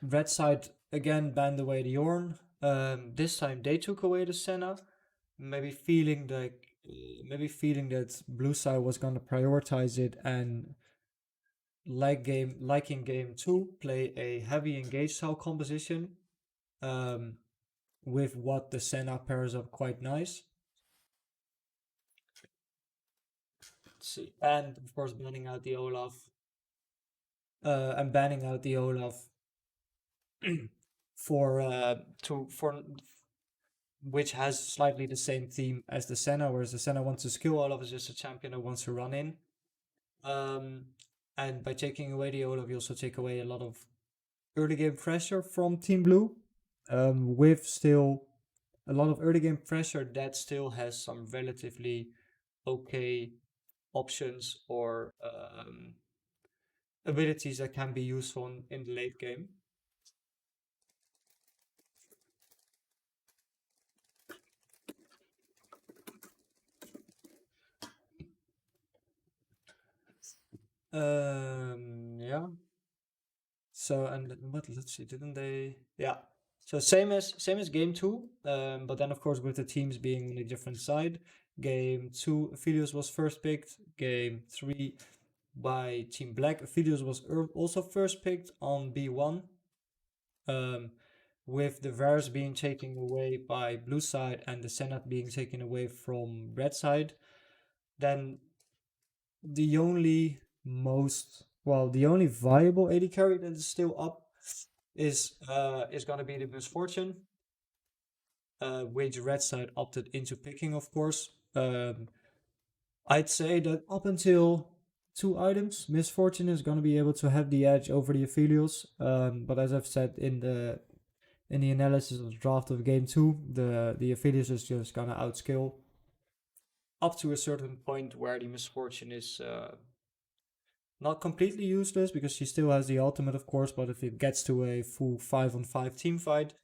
Red side again banned away the Yorn. This time they took away the Senna, maybe feeling that blue side was gonna prioritize it and like in game 2, play a heavy engage style composition. With what the Senna pairs up quite nice. Let's see. And of course banning out the Olaf. And banning out the Olaf for which has slightly the same theme as the Senna, whereas the Senna wants to skill, Olaf is just a champion that wants to run in. And by taking away the Olaf, you also take away a lot of early game pressure from Team Blue. With still a lot of early game pressure that still has some relatively okay options or abilities that can be useful in the late game. Yeah. So and what? Let's see. Didn't they? Yeah. So same as game 2. But then of course with the teams being on a different side. Game 2, Aphelios was first picked. Game 3 by Team Black, Aphelios was also first picked on B1. With the Varus being taken away by blue side and the Senat being taken away from red side, then the only viable AD carry that is still up is gonna be the Misfortune, which red side opted into picking, of course. I'd say that up until 2 items, Misfortune is gonna be able to have the edge over the Aphelios. But as I've said in the analysis of the draft of game 2, the Aphelios is just gonna outscale up to a certain point where the Misfortune is not completely useless because she still has the ultimate, of course, but if it gets to a full 5-on-5 team fight,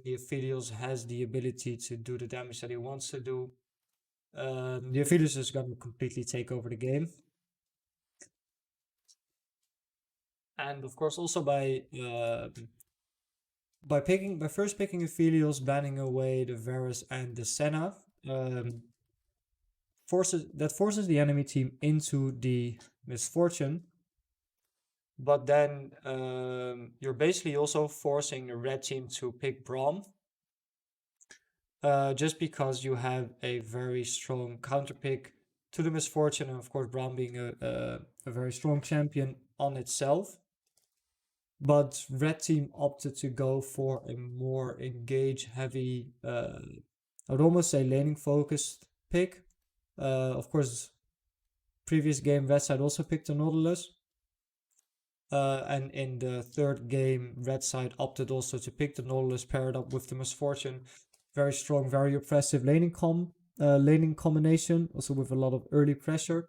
the Aphelios has the ability to do the damage that he wants to do. The Aphelios is gonna completely take over the game. And of course also by first picking Aphelios, banning away the Varus and the Senna, forces the enemy team into the Misfortune. But then you're basically also forcing the red team to pick Braum, just because you have a very strong counter pick to the Misfortune, and of course Braum being a very strong champion on itself. But red team opted to go for a more engage heavy I would almost say laning focused pick. Of course, previous game red side also picked the Nautilus. And in the third game, red side opted also to pick the Nautilus paired up with the Misfortune. Very strong, very oppressive laning combination, also with a lot of early pressure.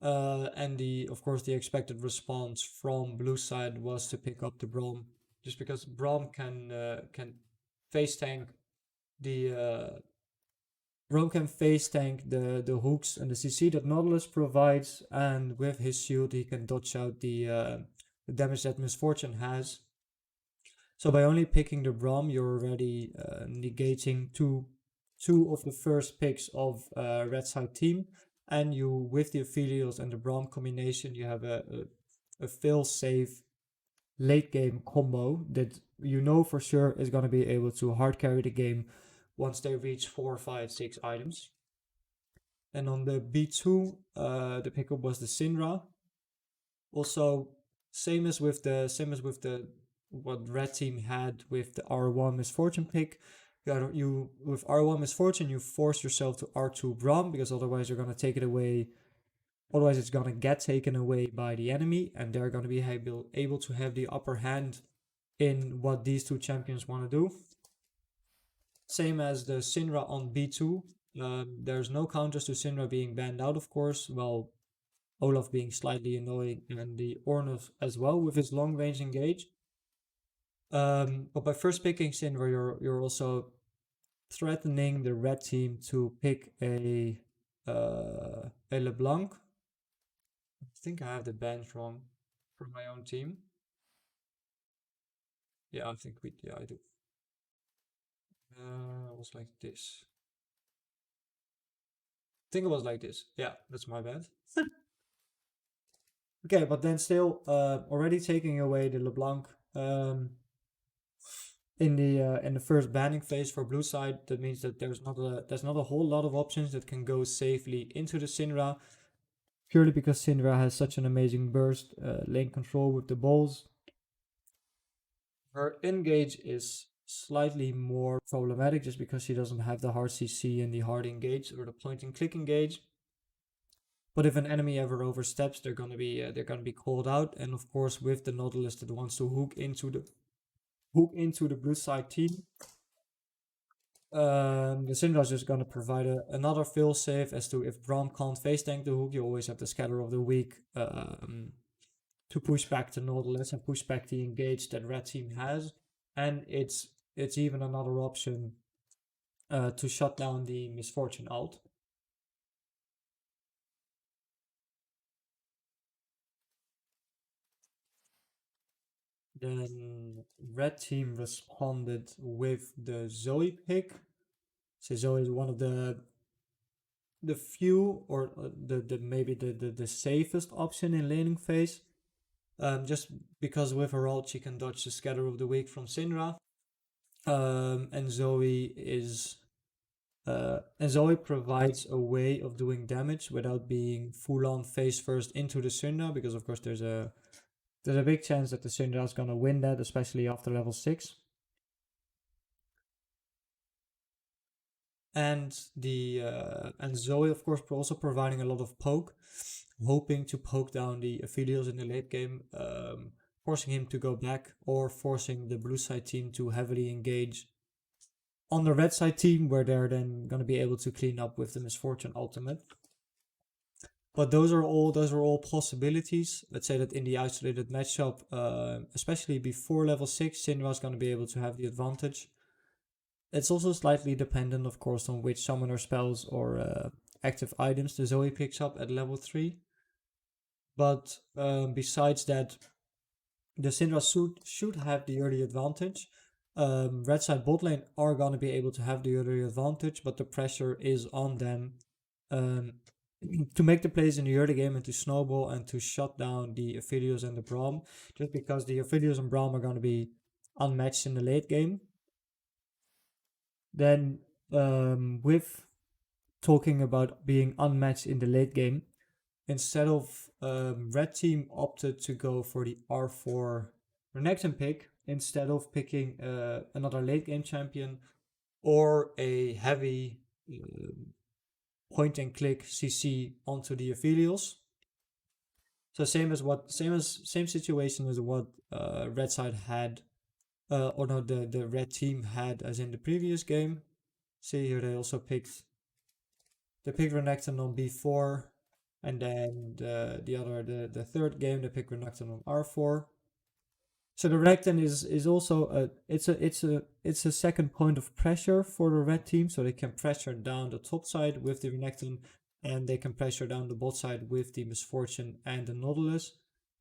And of course, the expected response from blue side was to pick up the Braum, just because Braum can face tank the Braum can face tank the hooks and the CC that Nautilus provides, and with his shield he can dodge out the damage that Misfortune has. So by only picking the Braum, you're already negating two of the first picks of red side team, and you with the Aphelios and the Braum combination, you have a fail-safe late game combo that you know for sure is going to be able to hard carry the game once they reach 4, 5, 6 items. And on the B2, the pickup was the Syndra. Also, same as with the what red team had with the R1 Misfortune pick. You with R1 Misfortune, you force yourself to R2 Braum, because otherwise you're gonna take it away. Otherwise, it's gonna get taken away by the enemy, and they're gonna be able to have the upper hand in what these two champions want to do. Same as the Syndra on B2. There's no counters to Syndra being banned out, of course. Well, Olaf being slightly annoying, and the Ornus as well with his long range engage. But by first picking Syndra, you're also threatening the red team to pick a LeBlanc. I think I have the bans wrong for my own team. Yeah, I do. It was like this. I think it was like this. Yeah, that's my bad. Okay, but then still, already taking away the LeBlanc in the first banning phase for blue side. That means that there's not a whole lot of options that can go safely into the Syndra, purely because Syndra has such an amazing burst, lane control with the balls. Her engage is slightly more problematic just because she doesn't have the hard CC and the hard engage or the point and click engage. But if an enemy ever oversteps, they're gonna be called out. And of course, with the Nautilus that wants to hook into the blue side team, the Syndra is just gonna provide another fail safe as to if Braum can't face tank the hook, you always have the Scatter of the Weak to push back the Nautilus and push back the engage that red team has. And it's even another option to shut down the Misfortune ult. Then red team responded with the Zoe pick. So Zoe is one of the few, or the maybe the safest option in laning phase. Just because with her ult she can dodge the Scatter of the Weak from Syndra. And Zoe provides a way of doing damage without being full on face first into the Syndra, because of course there's a big chance that the Syndra is gonna win that, especially after level 6. And Zoe, of course, also providing a lot of poke, hoping to poke down the Aphelios in the late game, forcing him to go back, or forcing the blue side team to heavily engage on the red side team, where they're then going to be able to clean up with the Misfortune ultimate. But those are all possibilities. Let's say that in the isolated matchup, especially before level 6, Syndra is going to be able to have the advantage. It's also slightly dependent, of course, on which summoner spells or active items the Zoe picks up at level 3. But besides that, the Syndra should have the early advantage. Red side bot lane are going to be able to have the early advantage, but the pressure is on them to make the plays in the early game and to snowball and to shut down the Aphelios and the Braum, just because the Aphelios and Braum are going to be unmatched in the late game. Then with talking about being unmatched in the late game, instead of red team opted to go for the R4 Renekton pick, instead of picking another late game champion, or a heavy point and click CC onto the Aphelios. So same situation as what red side had, or no, the red team had as in the previous game. See here they also picked Renekton on B4, and then the third game they picked Renekton on R4. So the Renekton is also it's a second point of pressure for the red team, so they can pressure down the top side with the Renekton, and they can pressure down the bot side with the Misfortune and the Nautilus.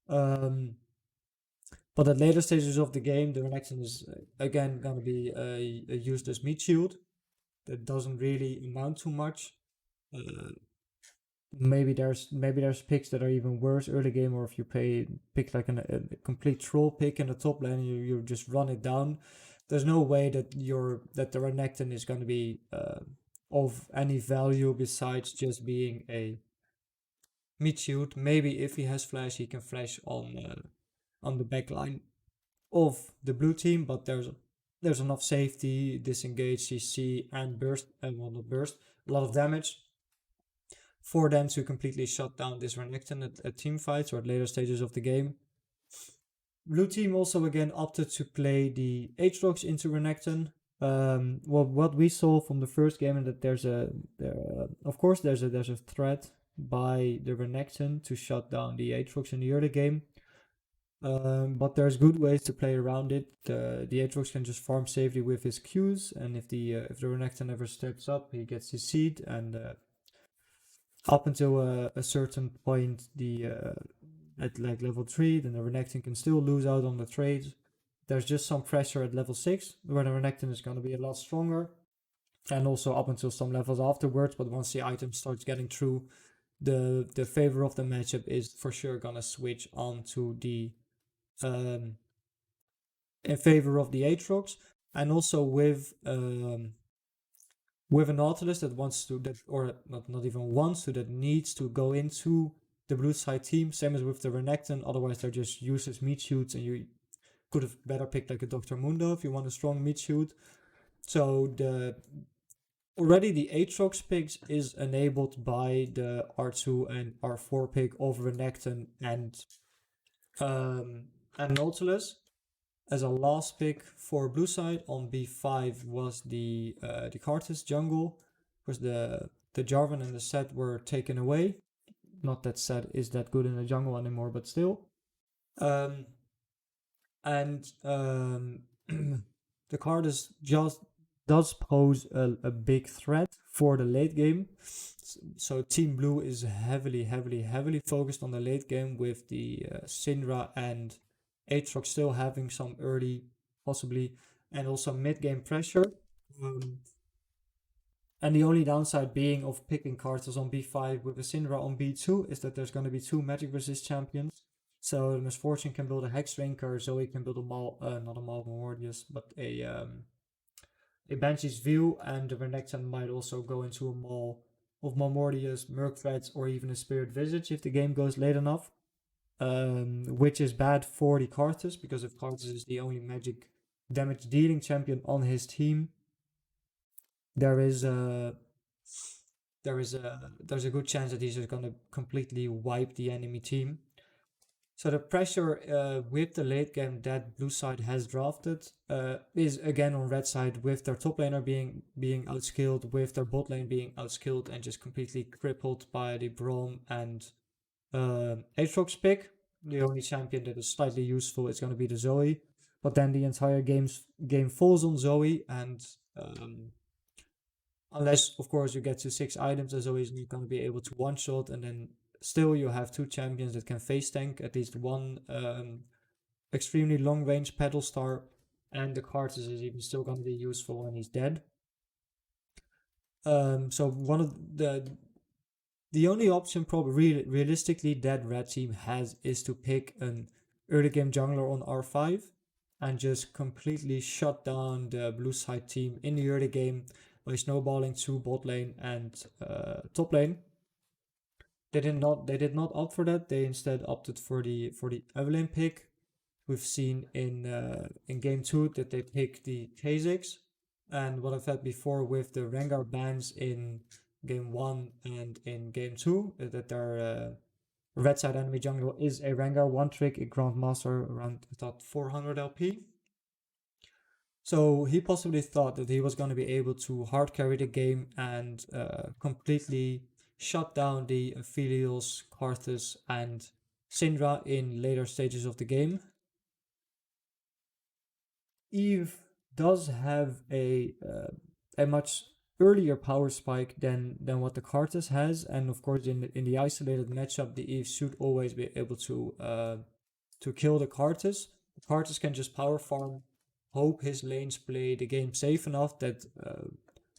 But at later stages of the game, the Renekton is again gonna be a useless meat shield that doesn't really amount to much. Maybe there's picks that are even worse early game, or if you pick like a complete troll pick in the top lane, you just run it down. There's no way that the Renekton is going to be of any value besides just being a meat shield. Maybe if he has flash, he can flash on the back line of the blue team, but there's enough safety, disengage, CC, and burst, and well, not burst, a lot of damage for them to completely shut down this Renekton at team fights or at later stages of the game. Blue team also again opted to play the Aatrox into Renekton. What we saw from the first game, and that there's a threat by the Renekton to shut down the Aatrox in the early game. But there's good ways to play around it. The Aatrox can just farm safely with his Qs, and if the Renekton ever steps up, he gets his seed, and up until a certain point, at like level 3, then the Renekton can still lose out on the trades. There's just some pressure at level 6, where the Renekton is going to be a lot stronger, and also up until some levels afterwards. But once the item starts getting through, the favor of the matchup is for sure gonna switch on to the in favor of the Aatrox, and also with a Nautilus that wants to, that, or not even wants to, that needs to go into the blue side team, same as with the Renekton. Otherwise they're just useless meat shoots, and you could have better picked like a Dr. Mundo if you want a strong meat shoot. So already the Aatrox picks is enabled by the R2 and R4 pick over Renekton and Nautilus. As a last pick for blue side on B5 was the Karthus jungle, because the Jarvan and the Set were taken away. Not that Set is that good in the jungle anymore, but still. The Karthus just does pose a big threat for the late game. So Team Blue is heavily focused on the late game with the Syndra and Aatrox still having some early, possibly, and also mid-game pressure. And the only downside being of picking Karthus on B5 with a Syndra on B2 is that there's going to be 2 magic resist champions. So the Misfortune can build a Hex Drinker, Zoe can build not a Malmordius, but a Banshee's View, and the Renekton might also go into a Maul of Malmordius, Merc Threads, or even a Spirit Visage if the game goes late enough. Which is bad for the Karthus, because if Karthus is the only magic damage dealing champion on his team, there's a good chance that he's just gonna completely wipe the enemy team. So the pressure with the late game that blue side has drafted is again on red side, with their top laner being outskilled, with their bot lane being outskilled and just completely crippled by the Braum and Aatrox pick. The only champion that is slightly useful is going to be the Zoe, but then the entire game falls on Zoe, and unless of course you get to 6 items, the Zoe is not going to be able to one shot, and then still you have 2 champions that can face tank, at least one extremely long range pedal star, and the Karthus is even still going to be useful when he's dead. So one of the only option probably realistically that red team has is to pick an early game jungler on R5 and just completely shut down the blue side team in the early game by snowballing to bot lane and top lane. They did not opt for that. They instead opted for the Evelynn pick. We've seen in game 2 that they picked the Kha'Zix, And what I've said before with the Rengar bans in game 1 and in game 2, that their red side enemy jungle is a Rengar one trick, a Grandmaster around, I thought, 400 LP. So he possibly thought that he was going to be able to hard carry the game and completely shut down the Aphelios, Karthus, and Syndra in later stages of the game. Eve does have a much earlier power spike than what the Karthus has, and of course in the isolated matchup, the Eve should always be able to kill the Karthus. The Karthus can just power farm, hope his lanes play the game safe enough that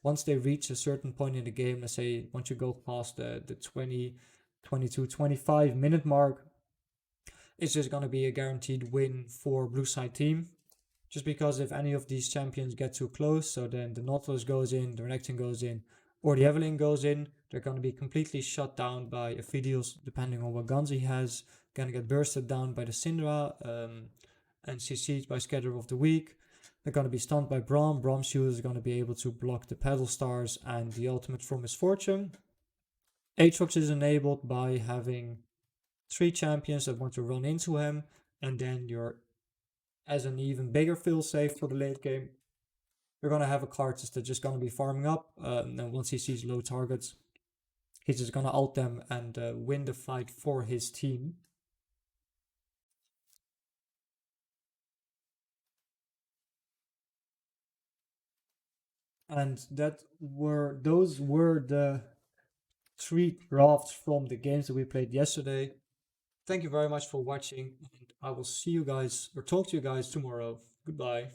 once they reach a certain point in the game, let's say once you go past the 20, 22, 25 minute mark, it's just going to be a guaranteed win for blue side team. Just because if any of these champions get too close, so then the Nautilus goes in, the Renekton goes in, or the Evelynn goes in, they're going to be completely shut down by Aphelios, depending on what guns he has. Going to get bursted down by the Syndra, and CC'd by Scatter of the Week. They're going to be stunned by Braum. Braum's shield is going to be able to block the Pedal Stars and the ultimate from Misfortune. Aatrox is enabled by having 3 champions that want to run into him, and then you're, as an even bigger failsafe for the late game, you're going to have a Karthus that's just going to be farming up, and then once he sees low targets, he's just going to ult them and win the fight for his team. And those were the 3 drafts from the games that we played yesterday. Thank you very much for watching, and I will see you guys or talk to you guys tomorrow. Goodbye.